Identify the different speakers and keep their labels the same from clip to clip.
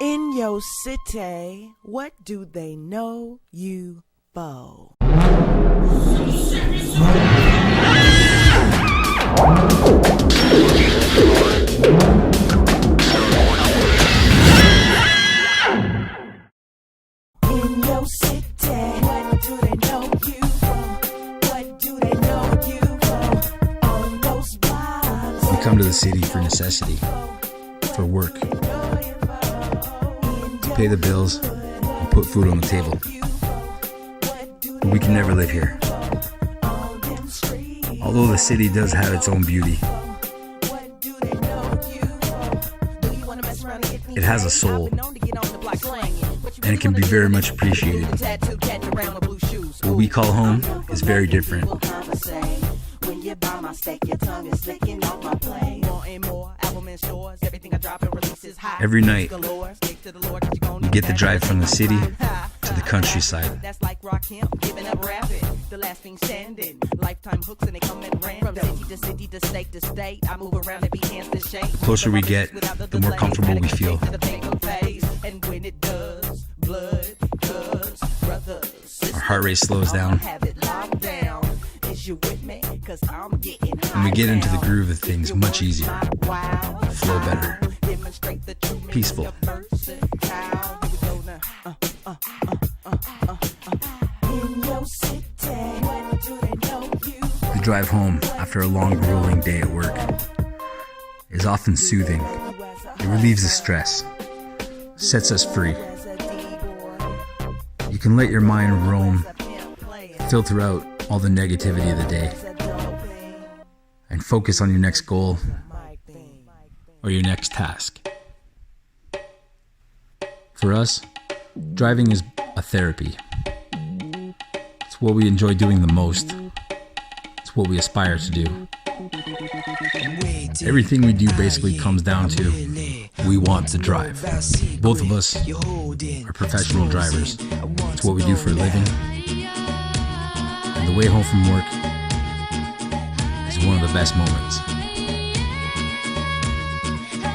Speaker 1: In your city, what do they know you for? In your city, what do they know you for? What do they know you for? On those blocks.
Speaker 2: We come to the city for necessity, for work, to pay the bills and put food on the table. But we can never live here. Although the city does have its own beauty, it has a soul, and it can be very much appreciated. What we call home is very different. Every night, we get the drive from the city to the countryside. The closer we get, the more comfortable we feel. Our heart rate slows down, and we get into the groove of things much easier, flow better, peaceful. The drive home after a long, grueling day at work is often soothing. It relieves the stress, sets us free. You can let your mind roam, filter out all the negativity of the day, and focus on your next goal or your next task. For us, driving is a therapy. It's what we enjoy doing the most. It's what we aspire to do. Everything we do basically comes down to we want to drive. Both of us are professional drivers. It's what we do for a living. And the way home from work is one of the best moments.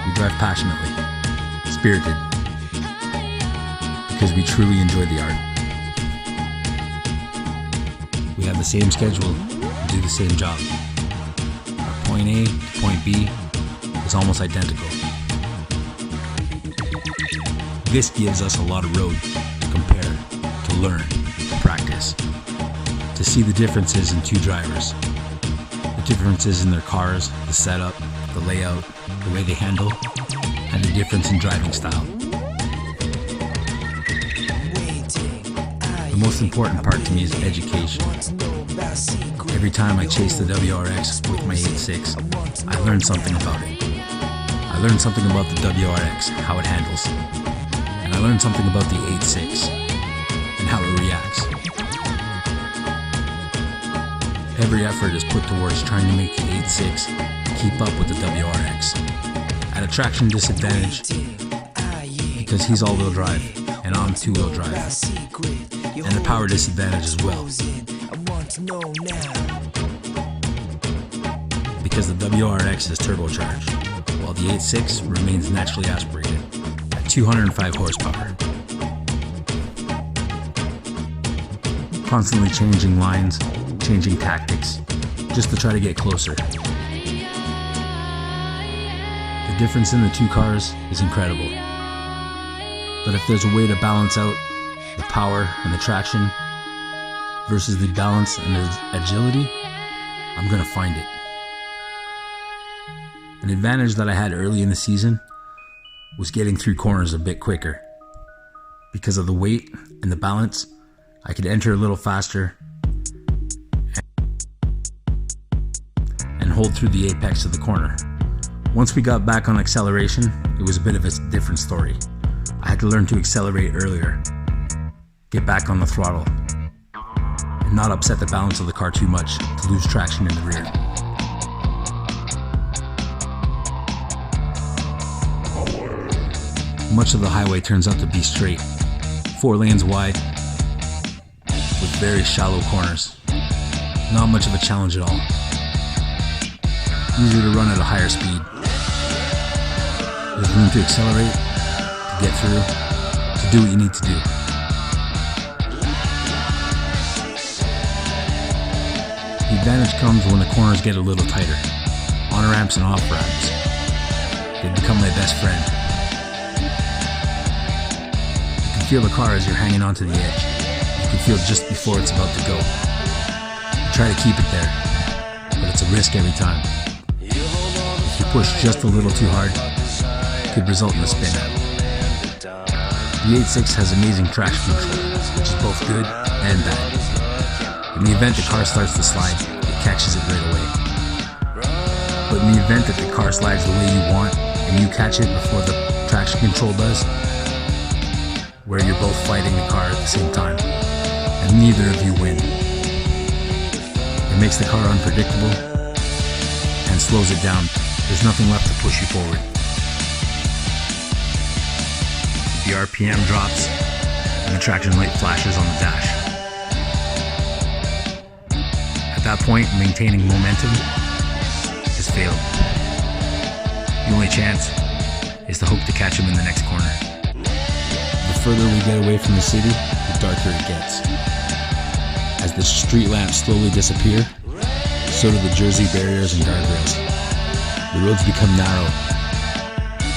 Speaker 2: We drive passionately, spirited, because we truly enjoy the art. We have the same schedule, do the same job. Our point A to point B is almost identical. This gives us a lot of road to compare, to learn, to practice, to see the differences in two drivers, the differences in their cars, the setup, the layout, the way they handle, and the difference in driving style. The most important part to me is education. Every time I chase the WRX with my 8.6, I learn something about it. I learned something about the WRX, how it handles. And I learned something about the 8.6 and how it reacts. Every effort is put towards trying to make the 8.6 keep up with the WRX. At a traction disadvantage, because he's all-wheel drive and I'm two-wheel drive. And a power disadvantage as well, because the WRX is turbocharged, while the 8.6 remains naturally aspirated at 205 horsepower. Constantly changing lines, changing tactics, just to try to get closer. The difference in the two cars is incredible. But if there's a way to balance out the power and the traction versus the balance and the agility, I'm gonna find it. An advantage that I had early in the season was getting through corners a bit quicker. Because of the weight and the balance, I could enter a little faster and hold through the apex of the corner. Once we got back on acceleration, it was a bit of a different story. I had to learn to accelerate earlier, get back on the throttle, and not upset the balance of the car too much to lose traction in the rear. Much of the highway turns out to be straight, 4 lanes wide, with very shallow corners. Not much of a challenge at all. Easier to run at a higher speed. There's room to accelerate, to get through, to do what you need to do. The advantage comes when the corners get a little tighter. On ramps and off ramps, they become my best friend. You can feel the car as you're hanging onto the edge. You can feel just before it's about to go. You try to keep it there, but it's a risk every time. If you push just a little too hard, it could result in a spin out. The 8.6 has amazing traction control, which is both good and bad. In the event the car starts to slide, it catches it right away. But in the event that the car slides the way you want and you catch it before the traction control does, where you're both fighting the car at the same time, and neither of you win. It makes the car unpredictable and slows it down. There's nothing left to push you forward. The RPM drops and the traction light flashes on the dash. At that point, maintaining momentum has failed. The only chance is to hope to catch him in the next corner. The further we get away from the city, the darker it gets. As the street lamps slowly disappear, so do the Jersey barriers and guardrails. The roads become narrow,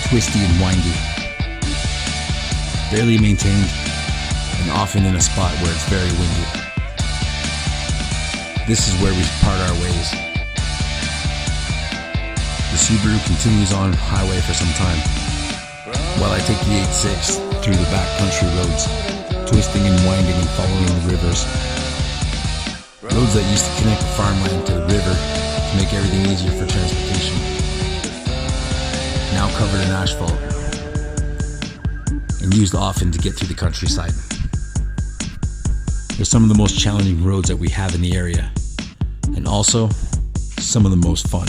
Speaker 2: twisty and windy, barely maintained, and often in a spot where it's very windy. This is where we part our ways. The Subaru continues on highway for some time, while I take the 8.6 through the backcountry roads, twisting and winding and following the rivers. Roads that used to connect the farmland to the river to make everything easier for transportation, now covered in asphalt and used often to get through the countryside. They're some of the most challenging roads that we have in the area, and also some of the most fun.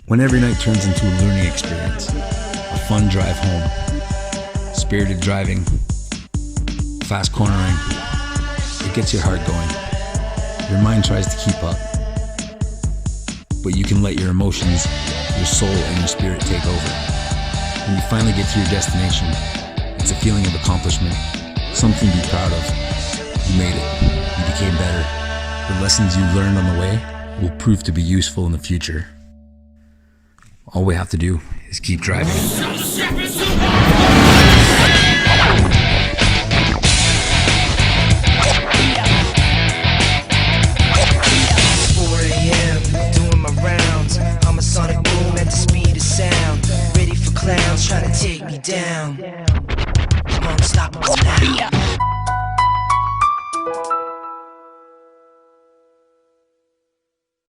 Speaker 2: When every night turns into a learning experience, a fun drive home, spirited driving, fast cornering, it gets your heart going. Your mind tries to keep up, but you can let your emotions, your soul, and your spirit take over. When you finally get to your destination, it's a feeling of accomplishment, something to be proud of. You made it. You became better. The lessons you learned on the way will prove to be useful in the future. All we have to do is keep driving.
Speaker 1: Trying to take me down. I'm unstoppable now.